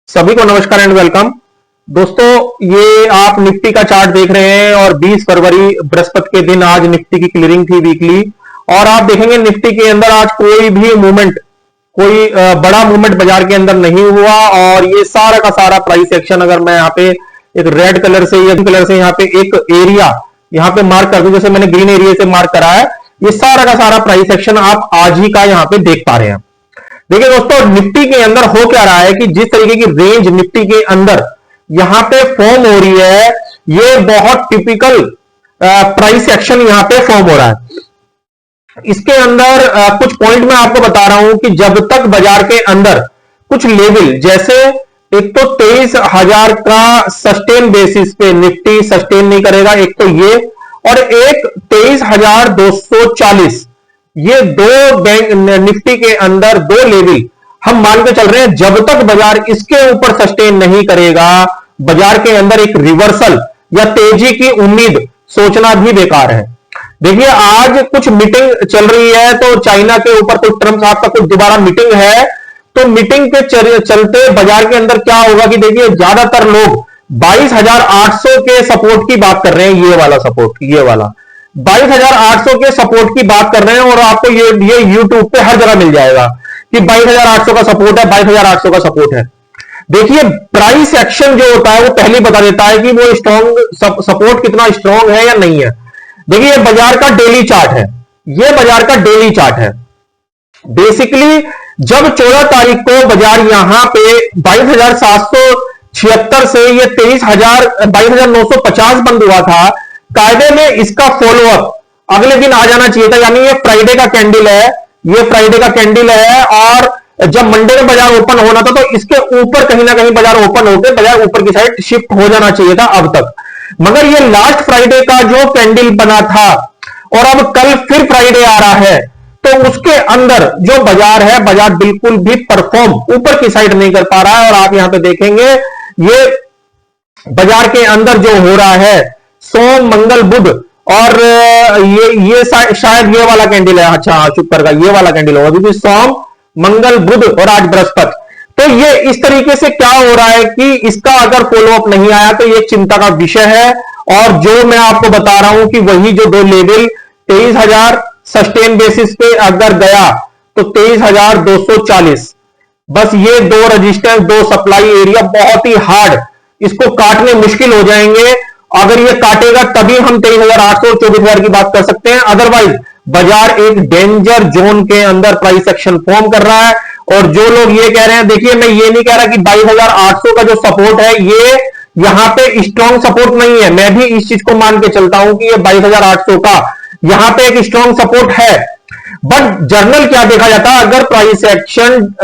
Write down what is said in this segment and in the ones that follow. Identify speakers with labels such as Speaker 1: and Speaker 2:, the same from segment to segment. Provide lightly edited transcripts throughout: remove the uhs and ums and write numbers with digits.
Speaker 1: सभी को नमस्कार एंड वेलकम। दोस्तों, ये आप निफ्टी का चार्ट देख रहे हैं और 20 फरवरी बृहस्पति के दिन आज निफ्टी की क्लियरिंग थी वीकली। और आप देखेंगे निफ्टी के अंदर आज कोई भी मूवमेंट, कोई बड़ा मूवमेंट बाजार के अंदर नहीं हुआ। और ये सारा का सारा प्राइस एक्शन, अगर मैं यहाँ पे एक रेड कलर से या कलर से यहाँ पे एक एरिया यहाँ पे मार्क कर दूं, जैसे मैंने ग्रीन एरिया से मार्क करा है, ये सारा का सारा प्राइस एक्शन आप आज ही का यहाँ पे देख पा रहे हैं। देखिए दोस्तों, निफ्टी के अंदर हो क्या रहा है कि जिस तरीके की रेंज निफ्टी के अंदर यहां पे फॉर्म हो रही है, ये बहुत टिपिकल प्राइस एक्शन यहां पे फॉर्म हो रहा है। इसके अंदर कुछ पॉइंट मैं आपको बता रहा हूं कि जब तक बाजार के अंदर कुछ लेवल, जैसे एक तो 23,000 का सस्टेन बेसिस पे निफ्टी सस्टेन नहीं करेगा, एक तो ये, और एक 23,240, ये दो बैंक निफ्टी के अंदर दो लेवल हम मान के चल रहे हैं। जब तक बाजार इसके ऊपर सस्टेन नहीं करेगा, बाजार के अंदर एक रिवर्सल या तेजी की उम्मीद सोचना भी बेकार है। देखिए, आज कुछ मीटिंग चल रही है, तो चाइना के ऊपर कुछ ट्रंप साहब का कुछ दोबारा मीटिंग है, तो मीटिंग के चलते बाजार के अंदर क्या होगा कि देखिए ज्यादातर लोग 22,800 के सपोर्ट की बात कर रहे हैं। ये वाला सपोर्ट, ये वाला 22,800 के सपोर्ट की बात कर रहे हैं। और आपको ये YouTube पे हर जगह मिल जाएगा कि 22,800 का सपोर्ट है, 22,800 का सपोर्ट है। देखिए, प्राइस एक्शन जो होता है वो पहले बता देता है कि वो स्ट्रॉन्ग सपोर्ट कितना स्ट्रॉन्ग है या नहीं है। देखिए, ये बाजार का डेली चार्ट है, ये बाजार का डेली चार्ट है। बेसिकली जब 14 तारीख को बाजार यहां पे 22,776 से ये 22,950 बंद हुआ था, कायदे में इसका फॉलोअप अगले दिन आ जाना चाहिए था। यानी ये फ्राइडे का कैंडल है, ये फ्राइडे का कैंडल है। और जब मंडे में बाजार ओपन होना था, तो इसके ऊपर कहीं ना कहीं बाजार ओपन होकर बाजार ऊपर की साइड शिफ्ट हो जाना चाहिए था अब तक। मगर ये लास्ट फ्राइडे का जो कैंडल बना था और अब कल फिर फ्राइडे आ रहा है, तो उसके अंदर जो बाजार है, बाजार बिल्कुल भी परफॉर्म ऊपर की साइड नहीं कर पा रहा है। और आप यहां पे देखेंगे ये बाजार के अंदर जो हो रहा है, सोम मंगल बुध, और ये शायद ये वाला कैंडल है, अच्छा शुक्र का ये वाला कैंडल होगा, क्योंकि सोम मंगल बुध और आज बृहस्पति। तो ये इस तरीके से क्या हो रहा है कि इसका अगर फॉलोअप नहीं आया तो ये चिंता का विषय है। और जो मैं आपको बता रहा हूं कि वही जो दो लेवल 23,000 सस्टेन बेसिस पे अगर गया तो 23,240, बस ये दो रजिस्टेंस, दो सप्लाई एरिया बहुत ही हार्ड, इसको काटने मुश्किल हो जाएंगे। अगर ये काटेगा तभी हम 23,800 और 24,000 की बात कर सकते हैं। अदरवाइज बाजार एक डेंजर जोन के अंदर प्राइस एक्शन फॉर्म कर रहा है। और जो लोग ये कह रहे हैं, देखिए मैं ये नहीं कह रहा कि 22,800 का जो सपोर्ट है ये यहां पे स्ट्रॉन्ग सपोर्ट नहीं है। मैं भी इस चीज को मान के चलता हूं कि ये 22,800 का यहां पे एक स्ट्रॉन्ग सपोर्ट है। बट जर्नल क्या देखा जाता है, अगर प्राइस एक्शन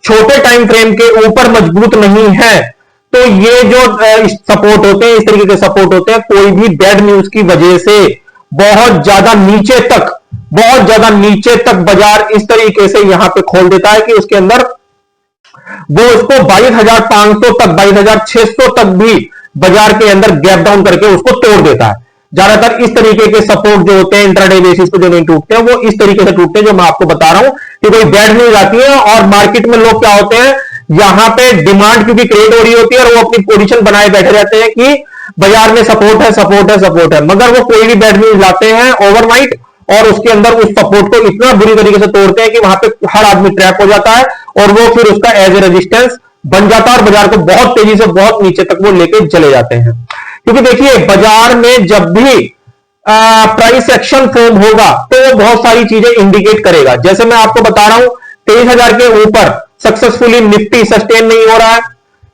Speaker 1: छोटे टाइम फ्रेम के ऊपर मजबूत नहीं है, तो ये जो सपोर्ट होते हैं, इस तरीके के सपोर्ट होते हैं, कोई भी डेड न्यूज की वजह से बहुत ज्यादा नीचे तक बाजार इस तरीके से यहां पे खोल देता है कि उसके अंदर वो उसको 22,500 तक, 22,600 तक भी बाजार के अंदर गैप डाउन करके उसको तोड़ देता है। ज्यादातर इस तरीके के सपोर्ट जो होते हैं इंट्राडे बेसिस पे जो नहीं टूटते हैं, वो इस तरीके से टूटते हैं, जो मैं आपको बता रहा हूं कि कोई बैड न्यूज आती है और मार्केट में लोग क्या होते हैं, यहां पे डिमांड क्योंकि क्रिएट हो रही होती है और वो अपनी पोजीशन बनाए बैठे रहते हैं कि बाजार में सपोर्ट है, सपोर्ट है, सपोर्ट है। मगर वो कोई भी बैड न्यूज लाते हैं ओवरनाइट और उसके अंदर उस सपोर्ट को इतना बुरी तरीके से तोड़ते हैं कि वहां पे हर आदमी ट्रैप हो जाता है और वो फिर उसका एज ए रेजिस्टेंस बन जाता है और बाजार को बहुत तेजी से बहुत नीचे तक वो लेके चले जाते हैं। क्योंकि देखिए, बाजार में जब भी प्राइस एक्शन फॉर्म होगा तो वो बहुत सारी चीजें इंडिकेट करेगा। जैसे मैं आपको बता रहा हूं, 23,000 के ऊपर सक्सेसफुली निफ्टी सस्टेन नहीं हो रहा है।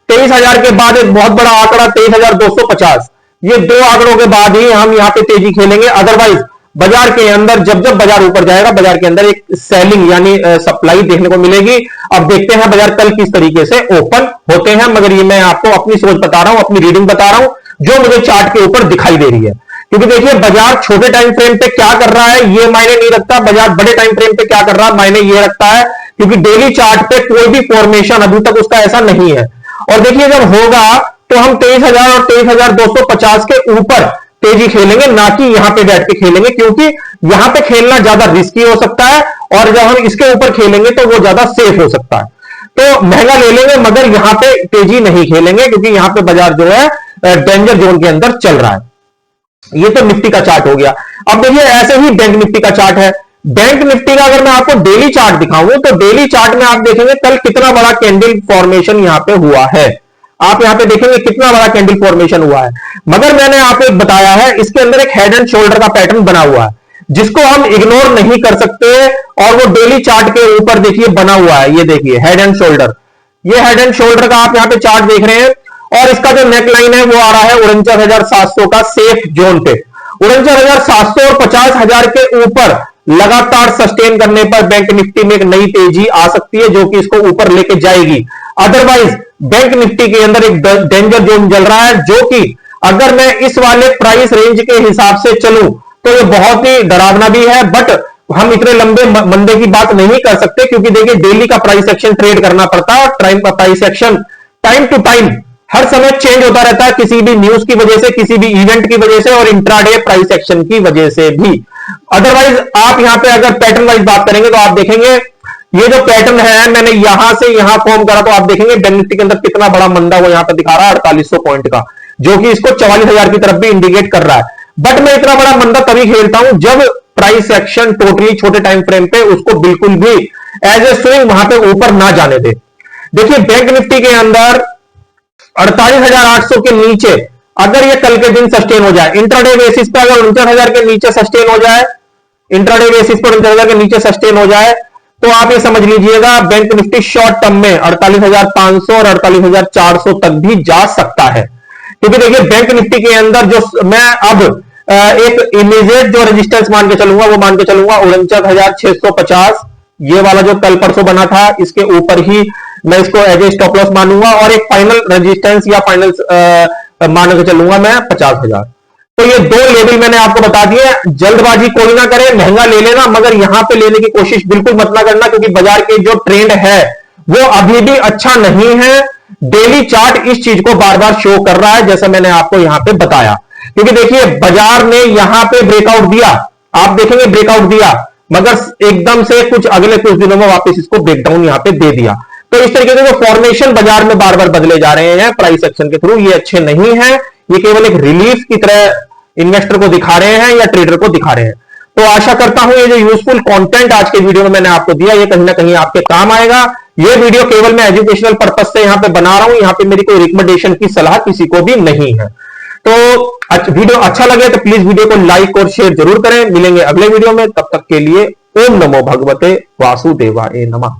Speaker 1: 23,000 के बाद एक बहुत बड़ा आंकड़ा 23,250, ये दो आंकड़ों के बाद ही हम यहां पे तेजी खेलेंगे। अदरवाइज बाजार के अंदर जब बाजार ऊपर जाएगा, बाजार के अंदर एक सेलिंग यानी सप्लाई देखने को मिलेगी। अब देखते हैं बाजार कल किस तरीके से ओपन होते हैं। मगर ये मैं आपको अपनी सोच बता रहा हूं, अपनी रीडिंग बता रहा हूं, जो मुझे चार्ट के ऊपर दिखाई दे रही है। क्योंकि देखिए, बाजार छोटे टाइम फ्रेम पे क्या कर रहा है ये मायने नहीं रखता, बाजार बड़े टाइम फ्रेम पे क्या कर रहा है मायने ये रखता है। क्योंकि डेली चार्ट पे कोई भी फॉर्मेशन अभी तक उसका ऐसा नहीं है। और देखिए, जब होगा तो हम 23,000 और 23,250 के ऊपर तेजी खेलेंगे, ना कि यहां पे बैठ के खेलेंगे, क्योंकि यहां पे खेलना ज्यादा रिस्की हो सकता है और जब हम इसके ऊपर खेलेंगे तो वो ज्यादा सेफ हो सकता है। तो महंगा ले लेंगे, मगर यहां पे तेजी नहीं खेलेंगे, क्योंकि यहां पे बाजार जो है डेंजर जोन के अंदर चल रहा है। ये तो निफ्टी का चार्ट हो गया। अब देखिए ऐसे ही बैंक निफ्टी का चार्ट है। बैंक निफ्टी का अगर मैं आपको डेली चार्ट दिखाऊं तो डेली चार्ट में आप देखेंगे कल कितना बड़ा कैंडल फॉर्मेशन यहां पे हुआ है। आप यहां पे देखेंगे कितना बड़ा कैंडल फॉर्मेशन हुआ है, मगर मैंने आपको एक बताया है इसके अंदर एक हेड एंड शोल्डर का पैटर्न बना हुआ है जिसको हम इग्नोर नहीं कर सकते, और वो डेली चार्ट के ऊपर देखिए बना हुआ है। ये देखिए हेड एंड शोल्डर, ये हेड एंड शोल्डर का आप यहां पे चार्ट देख रहे हैं, और इसका जो नेक लाइन है वो आ रहा है 49,700 का सेफ जोन पे। 49,700 और 50,000 के ऊपर लगातार सस्टेन करने पर बैंक निफ्टी में एक नई तेजी आ सकती है जो कि इसको ऊपर लेके जाएगी। अदरवाइज बैंक निफ्टी के अंदर एक डेंजर जोन चल रहा है, जो कि अगर मैं इस वाले प्राइस रेंज के हिसाब से चलूं तो ये बहुत ही डरावना भी है, बट हम इतने लंबे मंदे की बात नहीं कर सकते, क्योंकि देखिए डेली का प्राइस एक्शन ट्रेड करना पड़ता है, और price action time to time हर समय चेंज होता रहता है, किसी भी न्यूज की वजह से, किसी भी इवेंट की वजह से, और इंट्राडे प्राइस एक्शन की वजह से भी। अदरवाइज आप यहां पे अगर पैटर्न वाइज बात करेंगे तो आप देखेंगे ये जो पैटर्न है मैंने यहां से यहां फॉर्म करा, तो आप देखेंगे बैंक निफ्टी के अंदर कितना बड़ा मंदा वो यहां पे दिखा रहा है 4800 पॉइंट का, जो कि इसको 44,000 की तरफ भी इंडिकेट कर रहा है। बट मैं इतना बड़ा मंदा तभी खेलता हूं जब प्राइस एक्शन टोटली छोटे टाइम फ्रेम पे उसको बिल्कुल भी एज ए स्विंग वहां पे ऊपर ना जाने दे। देखिए बैंक निफ्टी के अंदर 48,800 के नीचे अगर ये कल के दिन सस्टेन हो जाए, इंट्राडे बेसिस पे अगर 49,000 के नीचे सस्टेन हो जाए, इंट्राडे बेसिस पर 49,000 के नीचे सस्टेन हो जाए, तो आप ये समझ लीजिएगा बैंक निफ्टी शॉर्ट टर्म में 48,500 और 48,400 तक भी जा सकता है। क्योंकि देखिए बैंक निफ्टी के अंदर जो मैं अब एक इमीडिएट जो रेजिस्टेंस मान के चलूंगा वो मान के चलूंगा 49,650, ये वाला जो कल परसों बना था इसके ऊपर ही मैं इसको एज ए स्टॉप लॉस मानूंगा, और एक फाइनल रेजिस्टेंस या फाइनल मान के चलूंगा मैं 50,000। तो ये दो लेवल मैंने आपको बता दिए। जल्दबाजी कोई ना करे, महंगा ले लेना, मगर यहां पे लेने की कोशिश बिल्कुल मत ना करना, क्योंकि बाजार के जो ट्रेंड है वो अभी भी अच्छा नहीं है। डेली चार्ट इस चीज को बार बार शो कर रहा है, जैसा मैंने आपको यहां पे बताया। क्योंकि देखिए बाजार ने यहां पे ब्रेकआउट दिया, आप देखेंगे ब्रेकआउट दिया, मगर एकदम से कुछ अगले कुछ दिनों में वापस इसको ब्रेकडाउन यहां पे दे दिया। तो इस तरीके के जो फॉर्मेशन बाजार में बार बार बदले जा रहे हैं प्राइस एक्शन के थ्रू, ये अच्छे नहीं है। ये केवल एक रिलीफ की तरह इन्वेस्टर को दिखा रहे हैं या ट्रेडर को दिखा रहे हैं। तो आशा करता हूं ये जो यूजफुल कंटेंट आज के वीडियो में मैंने आपको दिया ये कहीं ना कहीं आपके काम आएगा। ये वीडियो केवल मैं एजुकेशनल पर्पज से यहां पे बना रहा हूं, यहां पे मेरी कोई रिकमेंडेशन की सलाह किसी को भी नहीं है। तो वीडियो अच्छा लगे तो प्लीज वीडियो को लाइक और शेयर जरूर करें। मिलेंगे अगले वीडियो में, तब तक के लिए ओम नमो भगवते वासुदेवाय नमः।